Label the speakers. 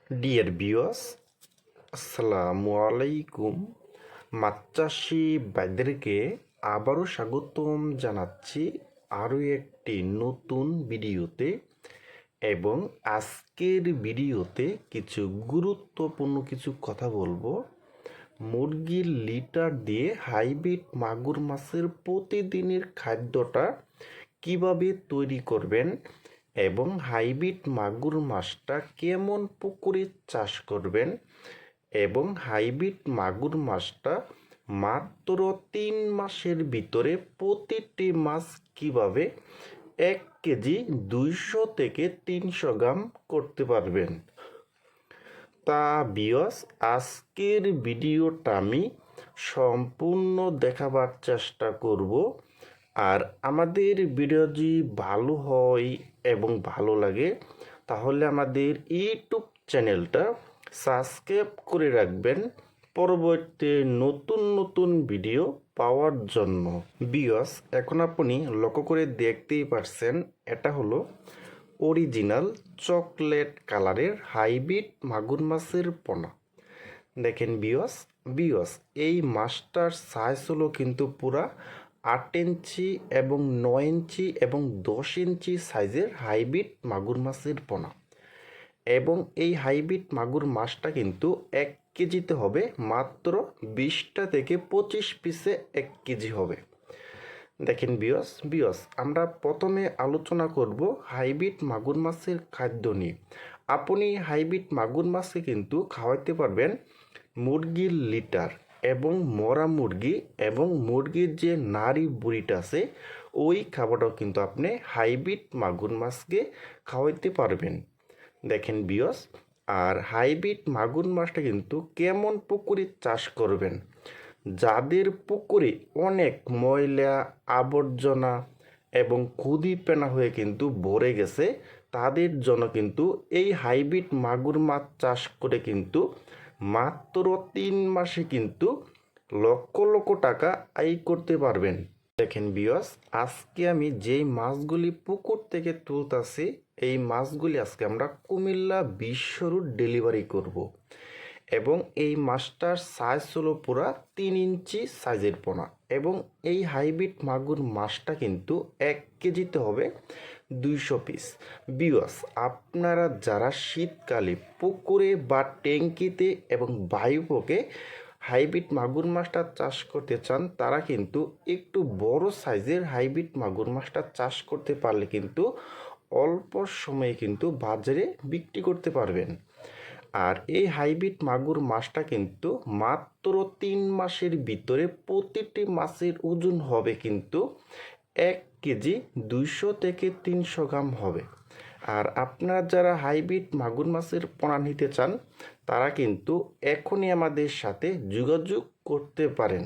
Speaker 1: Dear viewers, আসসালামু আলাইকুম। মাছ চাষি ভাইদেরকে আবারও স্বাগতম জানাচ্ছি আরও একটি নতুন ভিডিওতে। এবং আজকের ভিডিওতে কিছু গুরুত্বপূর্ণ কিছু কথা বলবো। মুরগির লিটার দিয়ে হাইব্রিড মাগুর মাছের প্রতিদিনের খাদ্যটা কিভাবে তৈরি করবেন এবং হাইব্রিড মাগুর মাছটা কেমন পুকুরে চাষ করবেন এবং হাইব্রিড মাগুর মাছটা মাত্র 3 মাসের ভিতরে প্রতিটি মাছ কিভাবে 1 কেজি 200 থেকে 300 গ্রাম করতে পারবেন। তা ভিউয়ার্স, আজকের ভিডিওটা আমি সম্পূর্ণ দেখাবার চেষ্টা করব। আর আমাদের ভিডিও যদি ভালো হয় এবং ভালো লাগে তাহলে আমাদের ইউটিউব চ্যানেলটা সাবস্ক্রাইব করে রাখবেন পরবর্তী নতুন নতুন ভিডিও পাওয়ার জন্য। ভিউয়ার্স, এখন আপনি লক্ষ্য করে দেখতেই পারছেন, এটা হলো অরিজিনাল চকলেট কালারের হাইব্রিড মাগুর মাছের পোনা। দেখেন ভিউয়ার্স, এই মাছটার সাইজ হলো কিন্তু পুরা 8 ইঞ্চি এবং 9 ইঞ্চি এবং 10 ইঞ্চি সাইজের হাইব্রিড মাগুর মাছের পোনা। এবং এই হাইব্রিড মাগুর মাছটা কিন্তু 1 কেজিতে হবে মাত্র 20টা থেকে 25 পিসে 1 কেজি হবে। দেখেন ভিউয়ার্স, আমরা প্রথমে আলোচনা করব হাইব্রিড মাগুর মাছের খাদ্য নিয়ে। আপনি হাইব্রিড মাগুর মাছকে কিন্তু খাওয়াতে পারবেন মুরগির লিটার এবং মরা মুরগি এবং মুরগির যে নাড়ি বুড়িটা আছে ওই খাবারটাও কিন্তু আপনি হাইব্রিড মাগুর মাছকে খাওয়াইতে পারবেন। দেখেন ভিউয়ার্স, আর হাইব্রিড মাগুর মাছটা কিন্তু কেমন পুকুরে চাষ করবেন, যাদের পুকুরে অনেক ময়লা আবর্জনা এবং খুদি পেনা হয়ে কিন্তু ভরে গেছে, তাদের জন্য কিন্তু এই হাইব্রিড মাগুর মাছ চাষ করে কিন্তু মাত্র 3 মাসে কিন্তু লক্ষ লক্ষ টাকা আয় করতে পারবেন। দেখেন ভিউয়ার্স, আজকে আমি যেই মাছগুলি পুকুর থেকে তুলতাছি এই মাছগুলি আজকে আমরা কুমিল্লা বিশ্ব রোড ডেলিভারি করব। এবং এই মাছটার সাইজ হলো পুরা 3 ইঞ্চি সাইজের পোনা। এবং এই হাইব্রিড মাগুর মাছটা কিন্তু 1 কেজিতে হবে 200 পিস। ভিউয়ার্স, আপনারা যারা শীতকালে পুকুরে বা ট্যাঙ্কিতে এবং বায়ুপোকে হাইব্রিড মাগুর মাছটা চাষ করতে চান, তারা কিন্তু একটু বড় সাইজের হাইব্রিড মাগুর মাছটা চাষ করতে পারলে কিন্তু অল্প সময়ে কিন্তু বাজারে বিক্রি করতে পারবেন। আর এই হাইব্রিড মাগুর মাছটা কিন্তু মাত্র 3 মাসের ভিতরে প্রতিটি মাছের ওজন হবে কিন্তু 1 কেজি 200 থেকে 300 গ্রাম হবে। আর আপনারা যারা হাইব্রিড মাগুর মাছের পোনা নিতে চান তারা কিন্তু এখনই আমাদের সাথে যোগাযোগ করতে পারেন।